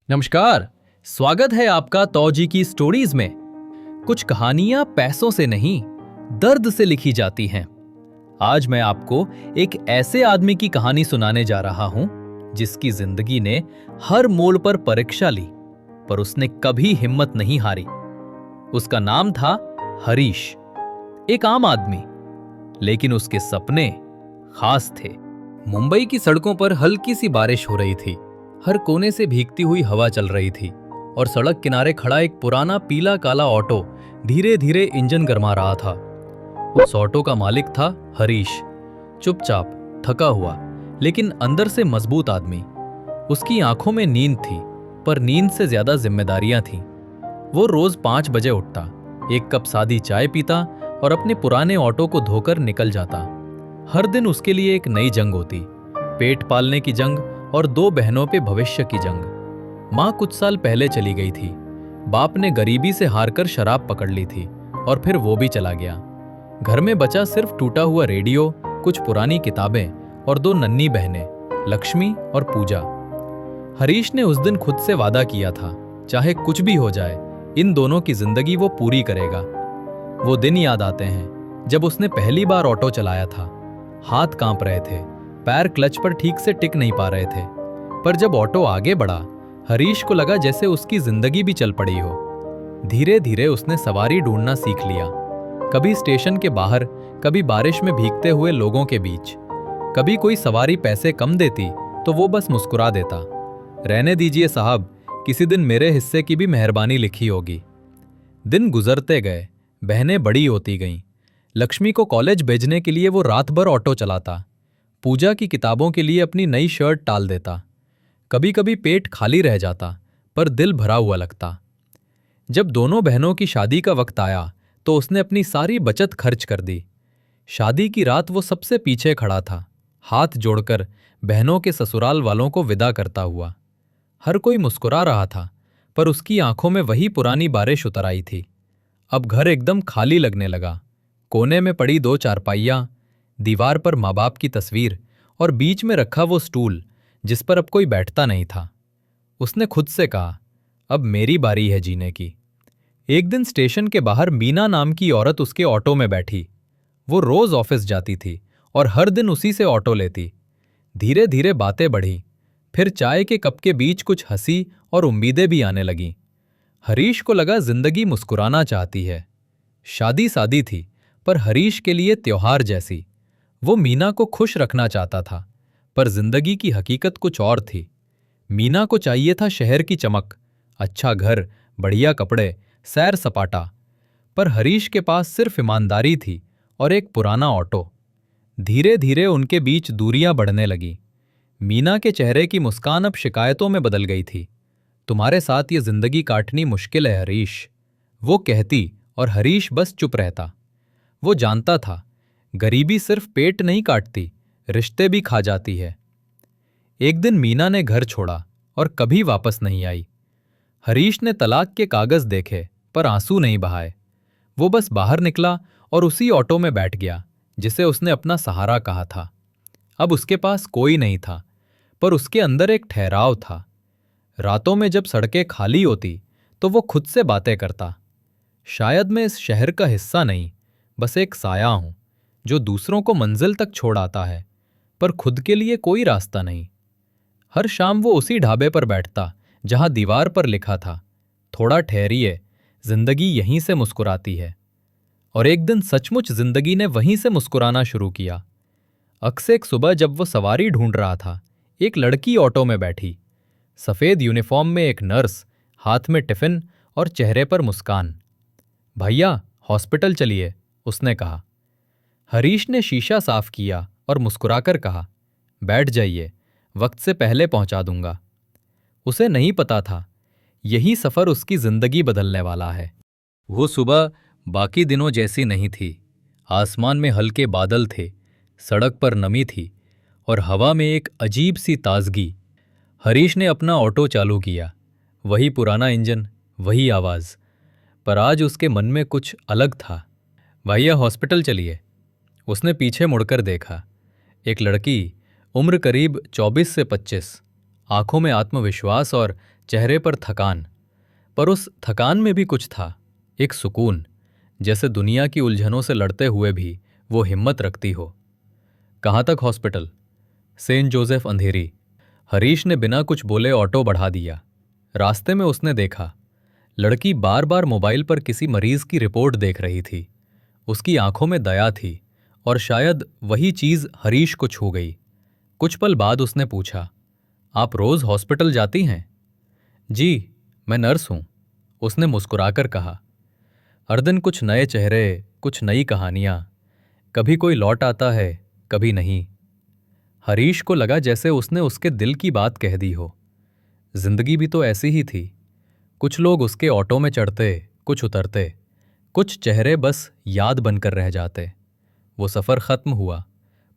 नमस्कार। स्वागत है आपका तौजी की स्टोरीज में। कुछ कहानियां पैसों से नहीं, दर्द से लिखी जाती हैं। आज मैं आपको एक ऐसे आदमी की कहानी सुनाने जा रहा हूं जिसकी जिंदगी ने हर मोड़ पर परीक्षा ली, पर उसने कभी हिम्मत नहीं हारी। उसका नाम था हरीश, एक आम आदमी, लेकिन उसके सपने खास थे। मुंबई की सड़कों पर हल्की सी बारिश हो रही थी। हर कोने से भीगती हुई हवा चल रही थी और सड़क किनारे खड़ा एक पुराना पीला काला ऑटो धीरे धीरे इंजन गरमा रहा था। उस ऑटो का मालिक था हरीश, चुपचाप, थका हुआ, लेकिन अंदर से मजबूत आदमी। उसकी आंखों में नींद थी, पर नींद से ज्यादा जिम्मेदारियां थीं। वो रोज 5 बजे उठता, एक कप सादी चाय पीता और अपने पुराने ऑटो को धोकर निकल जाता। हर दिन उसके लिए एक नई जंग होती, पेट पालने की जंग और 2 बहनों पे भविष्य की जंग। माँ कुछ साल पहले चली गई थी। बाप ने गरीबी से हारकर शराब पकड़ ली थी और फिर वो भी चला गया। घर में बचा सिर्फ टूटा हुआ रेडियो, कुछ पुरानी किताबें और 2 नन्ही बहनें, लक्ष्मी और पूजा। हरीश ने उस दिन खुद से वादा किया था, चाहे कुछ भी हो जाए, इन दोनों की जिंदगी वो पूरी करेगा। वो दिन याद आते हैं जब उसने पहली बार ऑटो चलाया था। हाथ कांप रहे थे, पैर क्लच पर ठीक से टिक नहीं पा रहे थे, पर जब ऑटो आगे बढ़ा, हरीश को लगा जैसे उसकी जिंदगी भी चल पड़ी हो। धीरे धीरे उसने सवारी ढूंढना सीख लिया, कभी स्टेशन के बाहर, कभी बारिश में भीगते हुए लोगों के बीच। कभी कोई सवारी पैसे कम देती तो वो बस मुस्कुरा देता, रहने दीजिए साहब, किसी दिन मेरे हिस्से की भी मेहरबानी लिखी होगी। दिन गुजरते गए, बहनें बड़ी होती गईं। लक्ष्मी को कॉलेज भेजने के लिए वो रात भर ऑटो चलाता। पूजा की किताबों के लिए अपनी नई शर्ट टाल देता। कभी कभी पेट खाली रह जाता, पर दिल भरा हुआ लगता। जब दोनों बहनों की शादी का वक्त आया तो उसने अपनी सारी बचत खर्च कर दी। शादी की रात वो सबसे पीछे खड़ा था, हाथ जोड़कर बहनों के ससुराल वालों को विदा करता हुआ। हर कोई मुस्कुरा रहा था, पर उसकी आंखों में वही पुरानी बारिश उतर आई थी। अब घर एकदम खाली लगने लगा। कोने में पड़ी 2 चारपाइयां, दीवार पर माँ बाप की तस्वीर और बीच में रखा वो स्टूल जिस पर अब कोई बैठता नहीं था। उसने खुद से कहा, अब मेरी बारी है जीने की। एक दिन स्टेशन के बाहर मीना नाम की औरत उसके ऑटो में बैठी। वो रोज ऑफिस जाती थी और हर दिन उसी से ऑटो लेती। धीरे धीरे बातें बढ़ी, फिर चाय के कप के बीच कुछ हंसी और उम्मीदें भी आने लगीं। हरीश को लगा जिंदगी मुस्कुराना चाहती है। शादी सादी थी, पर हरीश के लिए त्योहार जैसी। वो मीना को खुश रखना चाहता था, पर जिंदगी की हकीकत कुछ और थी। मीना को चाहिए था शहर की चमक, अच्छा घर, बढ़िया कपड़े, सैर सपाटा, पर हरीश के पास सिर्फ ईमानदारी थी और एक पुराना ऑटो। धीरे धीरे उनके बीच दूरियां बढ़ने लगी। मीना के चेहरे की मुस्कान अब शिकायतों में बदल गई थी। तुम्हारे साथ ये जिंदगी काटनी मुश्किल है हरीश, वो कहती, और हरीश बस चुप रहता। वो जानता था, गरीबी सिर्फ पेट नहीं काटती, रिश्ते भी खा जाती है। एक दिन मीना ने घर छोड़ा और कभी वापस नहीं आई। हरीश ने तलाक के कागज देखे, पर आंसू नहीं बहाए। वो बस बाहर निकला और उसी ऑटो में बैठ गया जिसे उसने अपना सहारा कहा था। अब उसके पास कोई नहीं था, पर उसके अंदर एक ठहराव था। रातों में जब सड़कें खाली होती तो वो खुद से बातें करता, शायद मैं इस शहर का हिस्सा नहीं, बस एक साया हूं जो दूसरों को मंजिल तक छोड़ आता है, पर खुद के लिए कोई रास्ता नहीं। हर शाम वो उसी ढाबे पर बैठता जहां दीवार पर लिखा था, थोड़ा ठहरिए, जिंदगी यहीं से मुस्कुराती है। और एक दिन सचमुच जिंदगी ने वहीं से मुस्कुराना शुरू किया। अक्सर एक सुबह जब वो सवारी ढूंढ रहा था, एक लड़की ऑटो में बैठी, सफेद यूनिफॉर्म में एक नर्स, हाथ में टिफिन और चेहरे पर मुस्कान। भैया, हॉस्पिटल चलिए, उसने कहा। हरीश ने शीशा साफ किया और मुस्कुराकर कहा, बैठ जाइए, वक्त से पहले पहुंचा दूंगा। उसे नहीं पता था, यही सफर उसकी जिंदगी बदलने वाला है। वो सुबह बाकी दिनों जैसी नहीं थी। आसमान में हल्के बादल थे, सड़क पर नमी थी और हवा में एक अजीब सी ताजगी। हरीश ने अपना ऑटो चालू किया, वही पुराना इंजन, वही आवाज, पर आज उसके मन में कुछ अलग था। भैया, हॉस्पिटल चलिए। उसने पीछे मुड़कर देखा। एक लड़की, उम्र करीब 24 से 25, आंखों में आत्मविश्वास और चेहरे पर थकान, पर उस थकान में भी कुछ था, एक सुकून, जैसे दुनिया की उलझनों से लड़ते हुए भी वो हिम्मत रखती हो। कहाँ तक हॉस्पिटल? सेंट जोसेफ अंधेरी। हरीश ने बिना कुछ बोले ऑटो बढ़ा दिया। रास्ते में उसने देखा, लड़की बार बार मोबाइल पर किसी मरीज की रिपोर्ट देख रही थी। उसकी आंखों में दया थी और शायद वही चीज हरीश को छू गई। कुछ पल बाद उसने पूछा, आप रोज हॉस्पिटल जाती हैं? जी, मैं नर्स हूं, उसने मुस्कुराकर कहा। हर दिन कुछ नए चेहरे, कुछ नई कहानियां, कभी कोई लौट आता है, कभी नहीं। हरीश को लगा जैसे उसने उसके दिल की बात कह दी हो। जिंदगी भी तो ऐसी ही थी। कुछ लोग उसके ऑटो में चढ़ते, कुछ उतरते, कुछ चेहरे बस याद बनकर रह जाते। वो सफ़र ख़त्म हुआ,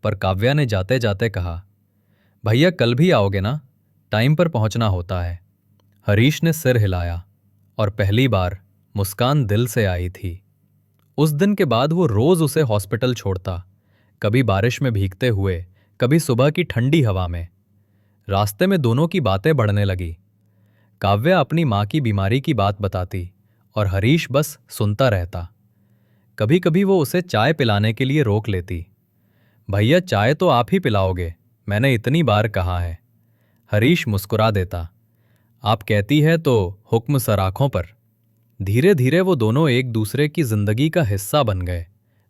पर काव्या ने जाते जाते कहा, भैया कल भी आओगे ना? टाइम पर पहुंचना होता है। हरीश ने सिर हिलाया और पहली बार मुस्कान दिल से आई थी। उस दिन के बाद वो रोज उसे हॉस्पिटल छोड़ता, कभी बारिश में भीगते हुए, कभी सुबह की ठंडी हवा में। रास्ते में दोनों की बातें बढ़ने लगी। काव्या अपनी माँ की बीमारी की बात बताती और हरीश बस सुनता रहता। कभी कभी वो उसे चाय पिलाने के लिए रोक लेती। भैया चाय तो आप ही पिलाओगे, मैंने इतनी बार कहा है। हरीश मुस्कुरा देता, आप कहती है तो हुक्म सर आंखों पर। धीरे धीरे वो दोनों एक दूसरे की जिंदगी का हिस्सा बन गए,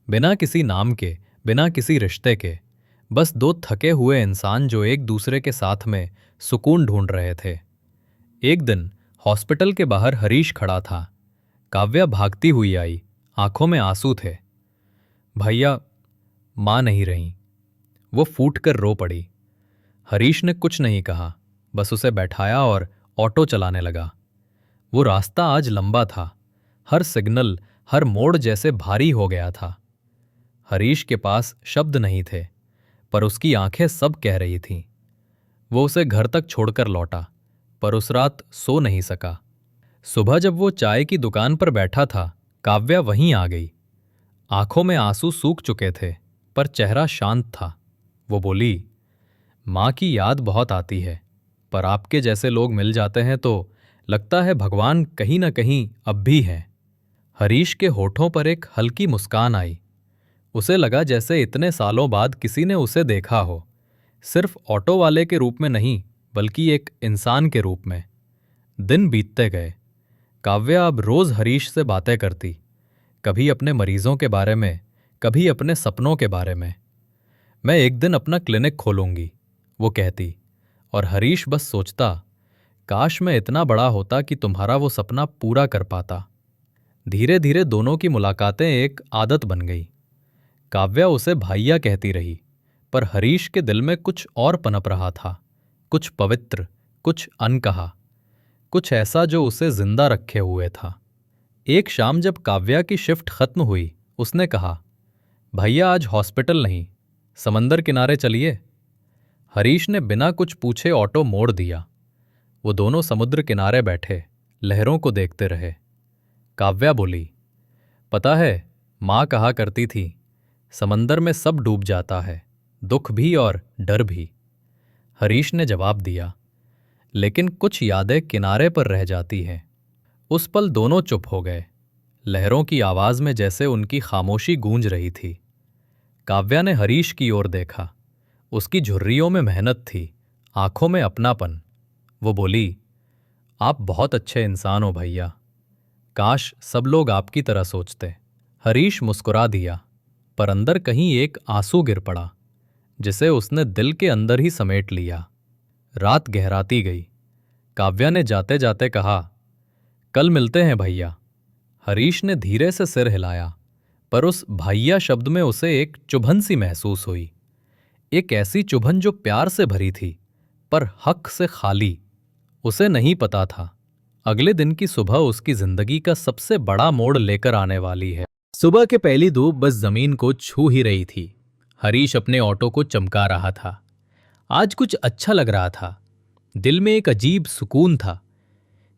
बिना किसी नाम के, बिना किसी रिश्ते के, बस दो थके हुए इंसान जो एक दूसरे के साथ में सुकून ढूंढ रहे थे। एक दिन हॉस्पिटल के बाहर हरीश खड़ा था। काव्या भागती हुई आई, आंखों में आंसू थे। भैया, मां नहीं रही, वो फूटकर रो पड़ी। हरीश ने कुछ नहीं कहा, बस उसे बैठाया और ऑटो चलाने लगा। वो रास्ता आज लंबा था, हर सिग्नल, हर मोड़ जैसे भारी हो गया था। हरीश के पास शब्द नहीं थे, पर उसकी आंखें सब कह रही थीं। वो उसे घर तक छोड़कर लौटा, पर उस रात सो नहीं सका। सुबह जब वो चाय की दुकान पर बैठा था, काव्या वहीं आ गई। आंखों में आंसू सूख चुके थे, पर चेहरा शांत था। वो बोली, माँ की याद बहुत आती है, पर आपके जैसे लोग मिल जाते हैं तो लगता है भगवान कहीं न कहीं अब भी है। हरीश के होठों पर एक हल्की मुस्कान आई। उसे लगा जैसे इतने सालों बाद किसी ने उसे देखा हो, सिर्फ ऑटो वाले के रूप में नहीं, बल्कि एक इंसान के रूप में। दिन बीतते गए। काव्या अब रोज हरीश से बातें करती, कभी अपने मरीजों के बारे में, कभी अपने सपनों के बारे में। मैं एक दिन अपना क्लिनिक खोलूंगी, वो कहती, और हरीश बस सोचता, काश मैं इतना बड़ा होता कि तुम्हारा वो सपना पूरा कर पाता। धीरे धीरे दोनों की मुलाकातें एक आदत बन गई। काव्या उसे भैया कहती रही, पर हरीश के दिल में कुछ और पनप रहा था, कुछ पवित्र, कुछ अनकहा, कुछ ऐसा जो उसे जिंदा रखे हुए था। एक शाम जब काव्या की शिफ्ट खत्म हुई, उसने कहा, भैया आज हॉस्पिटल नहीं, समंदर किनारे चलिए। हरीश ने बिना कुछ पूछे ऑटो मोड़ दिया। वो दोनों समुद्र किनारे बैठे, लहरों को देखते रहे। काव्या बोली, पता है, माँ कहा करती थी, समंदर में सब डूब जाता है, दुख भी और डर भी। हरीश ने जवाब दिया, लेकिन कुछ यादें किनारे पर रह जाती हैं। उस पल दोनों चुप हो गए। लहरों की आवाज में जैसे उनकी खामोशी गूंज रही थी। काव्या ने हरीश की ओर देखा। उसकी झुर्रियों में मेहनत थी, आंखों में अपनापन। वो बोली, आप बहुत अच्छे इंसान हो भैया, काश सब लोग आपकी तरह सोचते। हरीश मुस्कुरा दिया, पर अंदर कहीं एक आंसू गिर पड़ा, जिसे उसने दिल के अंदर ही समेट लिया। रात गहराती गई। काव्या ने जाते जाते कहा, कल मिलते हैं भैया। हरीश ने धीरे से सिर हिलाया, पर उस भैया शब्द में उसे एक चुभन सी महसूस हुई। एक ऐसी चुभन जो प्यार से भरी थी, पर हक से खाली। उसे नहीं पता था, अगले दिन की सुबह उसकी जिंदगी का सबसे बड़ा मोड़ लेकर आने वाली है। सुबह के पहली धूप बस जमीन को छू ही रही थी। हरीश अपने ऑटो को चमका रहा था। आज कुछ अच्छा लग रहा था। दिल में एक अजीब सुकून था,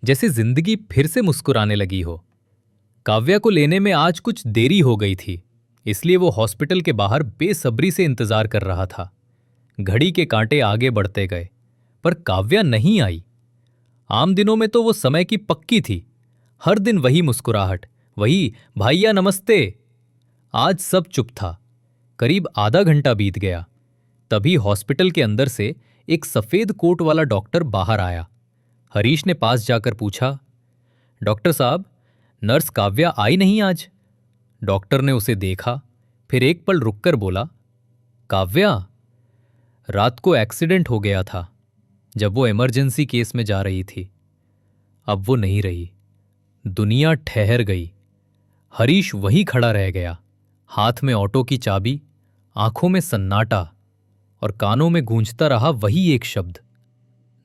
जैसे जिंदगी फिर से मुस्कुराने लगी हो। काव्या को लेने में आज कुछ देरी हो गई थी, इसलिए वो हॉस्पिटल के बाहर बेसब्री से इंतजार कर रहा था। घड़ी के कांटे आगे बढ़ते गए, पर काव्या नहीं आई। आम दिनों में तो वो समय की पक्की थी। हर दिन वही मुस्कुराहट, वही भैया नमस्ते। आज सब चुप था। करीब आधा घंटा बीत गया। तभी हॉस्पिटल के अंदर से एक सफेद कोट वाला डॉक्टर बाहर आया। हरीश ने पास जाकर पूछा, डॉक्टर साहब, नर्स काव्या आई नहीं आज? डॉक्टर ने उसे देखा, फिर एक पल रुककर बोला, काव्या? रात को एक्सीडेंट हो गया था जब वो इमरजेंसी केस में जा रही थी। अब वो नहीं रही। दुनिया ठहर गई। हरीश वहीं खड़ा रह गया, हाथ में ऑटो की चाबी, आंखों में सन्नाटा, और कानों में गूंजता रहा वही एक शब्द,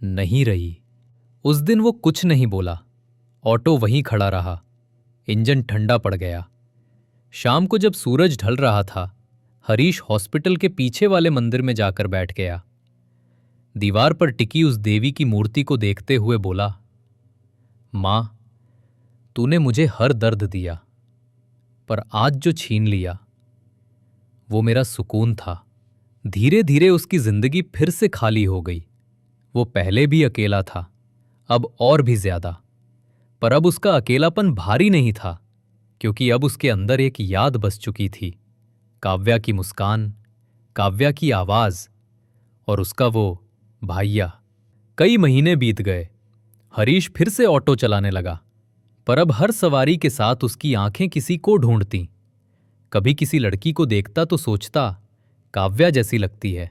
नहीं रही। उस दिन वो कुछ नहीं बोला। ऑटो वहीं खड़ा रहा। इंजन ठंडा पड़ गया। शाम को जब सूरज ढल रहा था, हरीश हॉस्पिटल के पीछे वाले मंदिर में जाकर बैठ गया। दीवार पर टिकी उस देवी की मूर्ति को देखते हुए बोला, मां, तूने मुझे हर दर्द दिया, पर आज जो छीन लिया वो मेरा सुकून था। धीरे धीरे उसकी जिंदगी फिर से खाली हो गई। वो पहले भी अकेला था, अब और भी ज्यादा। पर अब उसका अकेलापन भारी नहीं था, क्योंकि अब उसके अंदर एक याद बस चुकी थी, काव्या की मुस्कान, काव्या की आवाज, और उसका वो भाइया। कई महीने बीत गए। हरीश फिर से ऑटो चलाने लगा, पर अब हर सवारी के साथ उसकी आंखें किसी को ढूंढती। कभी किसी लड़की को देखता तो सोचता, काव्या जैसी लगती है,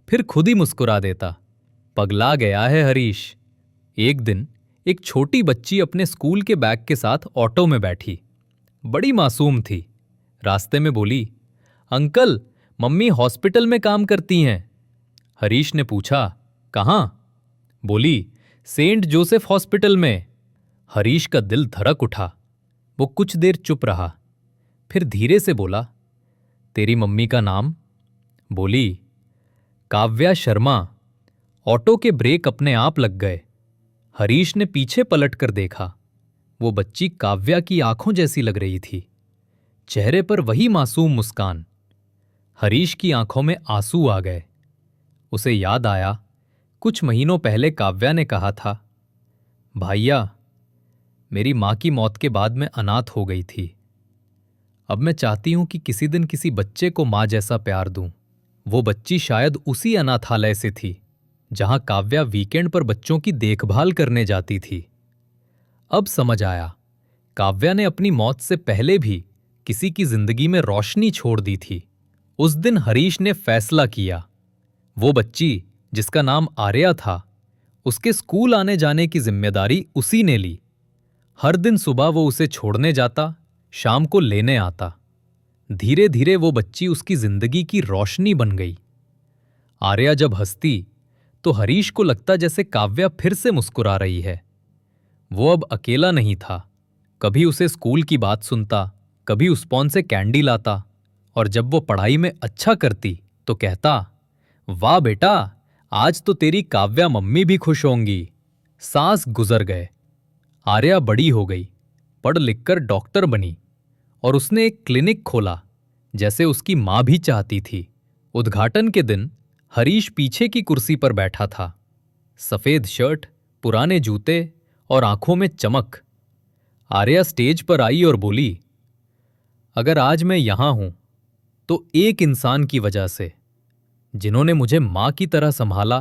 फिर खुद ही मुस्कुरा देता। पगला गया है हरीश। एक दिन एक छोटी बच्ची अपने स्कूल के बैग के साथ ऑटो में बैठी। बड़ी मासूम थी। रास्ते में बोली, अंकल, मम्मी हॉस्पिटल में काम करती हैं। हरीश ने पूछा, कहाँ? बोली, सेंट जोसेफ हॉस्पिटल में। हरीश का दिल धड़क उठा। वो कुछ देर चुप रहा, फिर धीरे से बोला, तेरी मम्मी का नाम? बोली, काव्या शर्मा। ऑटो के ब्रेक अपने आप लग गए। हरीश ने पीछे पलट कर देखा। वो बच्ची काव्या की आंखों जैसी लग रही थी, चेहरे पर वही मासूम मुस्कान। हरीश की आंखों में आंसू आ गए। उसे याद आया, कुछ महीनों पहले काव्या ने कहा था, भाइया, मेरी मां की मौत के बाद मैं अनाथ हो गई थी। अब मैं चाहती हूं कि किसी दिन किसी बच्चे को मां जैसा प्यार दूं। वो बच्ची शायद उसी अनाथालय से थी जहां काव्या वीकेंड पर बच्चों की देखभाल करने जाती थी। अब समझ आया, काव्या ने अपनी मौत से पहले भी किसी की जिंदगी में रोशनी छोड़ दी थी। उस दिन हरीश ने फैसला किया, वो बच्ची जिसका नाम आर्या था, उसके स्कूल आने जाने की जिम्मेदारी उसी ने ली। हर दिन सुबह वो उसे छोड़ने जाता, शाम को लेने आता। धीरे धीरे वो बच्ची उसकी जिंदगी की रोशनी बन गई। आर्या जब हंसती तो हरीश को लगता जैसे काव्या फिर से मुस्कुरा रही है। वो अब अकेला नहीं था। कभी उसे स्कूल की बात सुनता, कभी उस्पॉन से कैंडी लाता, और जब वो पढ़ाई में अच्छा करती तो कहता, वाह बेटा, आज तो तेरी काव्या मम्मी भी खुश होंगी। सास गुजर गए। आर्या बड़ी हो गई, पढ़ लिखकर डॉक्टर बनी, और उसने एक क्लिनिक खोला, जैसे उसकी मां भी चाहती थी। उद्घाटन के दिन हरीश पीछे की कुर्सी पर बैठा था। सफेद शर्ट, पुराने जूते और आंखों में चमक। आर्या स्टेज पर आई और बोली, अगर आज मैं यहां हूं तो एक इंसान की वजह से, जिन्होंने मुझे मां की तरह संभाला,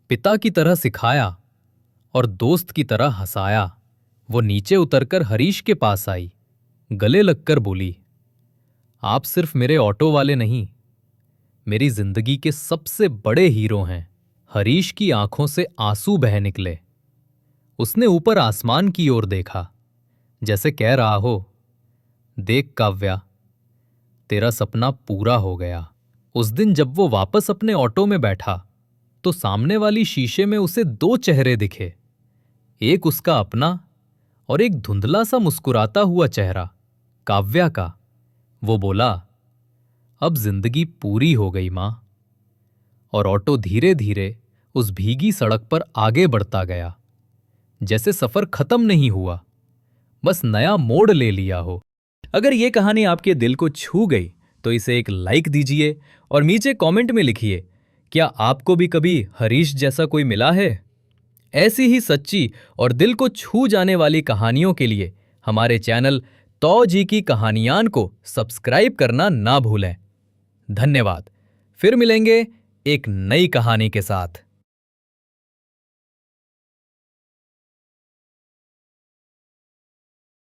पिता की तरह सिखाया और दोस्त की तरह हंसाया। वो नीचे उतरकर हरीश के पास आई, गले लगकर बोली, आप सिर्फ मेरे ऑटो वाले नहीं, मेरी जिंदगी के सबसे बड़े हीरो हैं। हरीश की आंखों से आंसू बह निकले। उसने ऊपर आसमान की ओर देखा, जैसे कह रहा हो, देख काव्या, तेरा सपना पूरा हो गया। उस दिन जब वो वापस अपने ऑटो में बैठा तो सामने वाली शीशे में उसे दो चेहरे दिखे, एक उसका अपना और एक धुंधला सा मुस्कुराता हुआ चेहरा काव्या का। वो बोला, अब जिंदगी पूरी हो गई मां। और ऑटो धीरे धीरे उस भीगी सड़क पर आगे बढ़ता गया, जैसे सफर खत्म नहीं हुआ, बस नया मोड़ ले लिया हो। अगर ये कहानी आपके दिल को छू गई तो इसे एक लाइक दीजिए और नीचे कमेंट में लिखिए, क्या आपको भी कभी हरीश जैसा कोई मिला है? ऐसी ही सच्ची और दिल को छू जाने वाली कहानियों के लिए हमारे चैनल तो जी की कहानियान को सब्सक्राइब करना ना भूलें। धन्यवाद। फिर मिलेंगे एक नई कहानी के साथ।